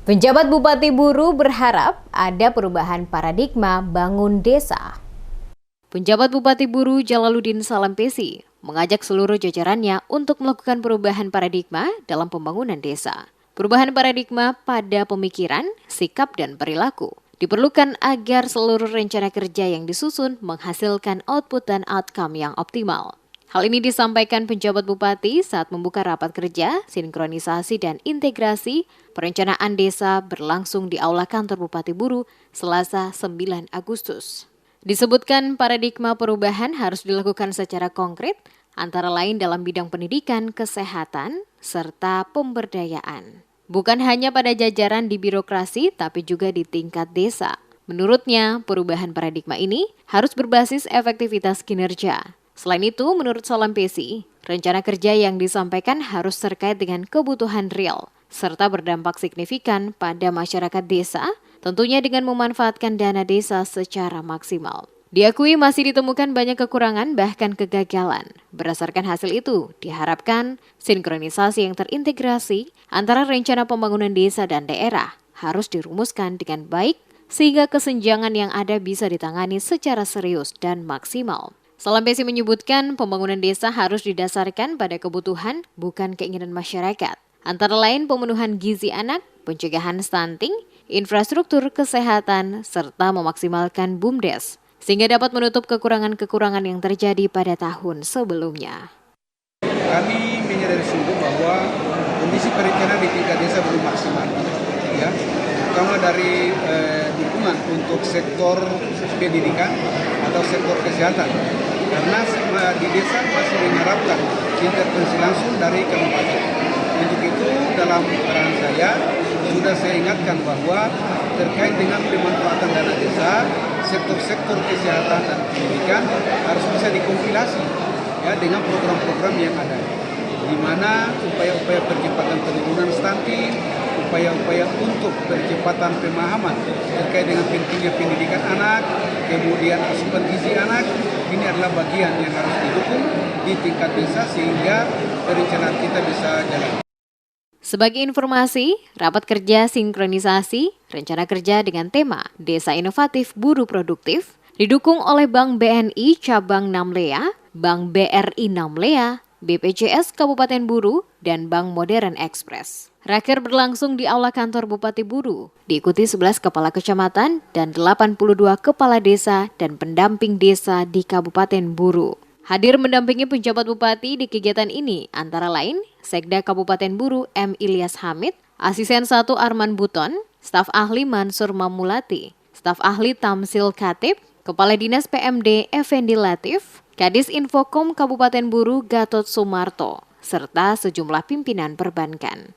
Penjabat Bupati Buru berharap ada perubahan paradigma bangun desa. Penjabat Bupati Buru Jalaluddin Salampesi mengajak seluruh jajarannya untuk melakukan perubahan paradigma dalam pembangunan desa. Perubahan paradigma pada pemikiran, sikap, dan perilaku diperlukan agar seluruh rencana kerja yang disusun menghasilkan output dan outcome yang optimal. Hal ini disampaikan penjabat bupati saat membuka rapat kerja, sinkronisasi dan integrasi perencanaan desa berlangsung di Aula Kantor Bupati Buru Selasa 9 Agustus. Disebutkan paradigma perubahan harus dilakukan secara konkret, antara lain dalam bidang pendidikan, kesehatan, serta pemberdayaan. Bukan hanya pada jajaran di birokrasi, tapi juga di tingkat desa. Menurutnya, perubahan paradigma ini harus berbasis efektivitas kinerja. Selain itu, menurut Salampesi, rencana kerja yang disampaikan harus terkait dengan kebutuhan real, serta berdampak signifikan pada masyarakat desa, tentunya dengan memanfaatkan dana desa secara maksimal. Diakui masih ditemukan banyak kekurangan bahkan kegagalan. Berdasarkan hasil itu, diharapkan sinkronisasi yang terintegrasi antara rencana pembangunan desa dan daerah harus dirumuskan dengan baik sehingga kesenjangan yang ada bisa ditangani secara serius dan maksimal. Salampesi menyebutkan pembangunan desa harus didasarkan pada kebutuhan, bukan keinginan masyarakat. Antara lain pemenuhan gizi anak, pencegahan stunting, infrastruktur kesehatan, serta memaksimalkan BUMDes, sehingga dapat menutup kekurangan-kekurangan yang terjadi pada tahun sebelumnya. Kami menyadari sungguh bahwa kondisi perencanaan di tingkat desa belum maksimal, ya, terutama dari dukungan untuk sektor pendidikan atau sektor kesehatan, karena di desa masih mengharapkan intervensi langsung dari kabupaten. Untuk itu dalam arahan saya sudah saya ingatkan bahwa terkait dengan pemanfaatan dana desa, sektor-sektor kesehatan dan pendidikan harus bisa dikompilasi ya dengan program-program yang ada, di mana upaya-upaya percepatan penurunan stunting, upaya-upaya untuk percepatan pemahaman terkait dengan pentingnya pendidikan anak, kemudian asupan gizi anak, ini adalah bagian yang harus didukung di tingkat desa sehingga perencanaan kita bisa jalan. Sebagai informasi, rapat kerja sinkronisasi rencana kerja dengan tema Desa Inovatif Buru Produktif didukung oleh Bank BNI Cabang Namlea, Bank BRI Namlea, BPJS Kabupaten Buru, dan Bank Modern Express. Raker berlangsung di Aula Kantor Bupati Buru, diikuti 11 kepala kecamatan dan 82 kepala desa dan pendamping desa di Kabupaten Buru. Hadir mendampingi penjabat bupati di kegiatan ini antara lain Sekda Kabupaten Buru M. Ilyas Hamid, Asisten 1 Arman Buton, Staf Ahli Mansur Mamulati, Staf Ahli Tamsil Khatib, Kepala Dinas PMD Effendi Latif, Kadis Infokom Kabupaten Buru Gatot Sumarto, serta sejumlah pimpinan perbankan.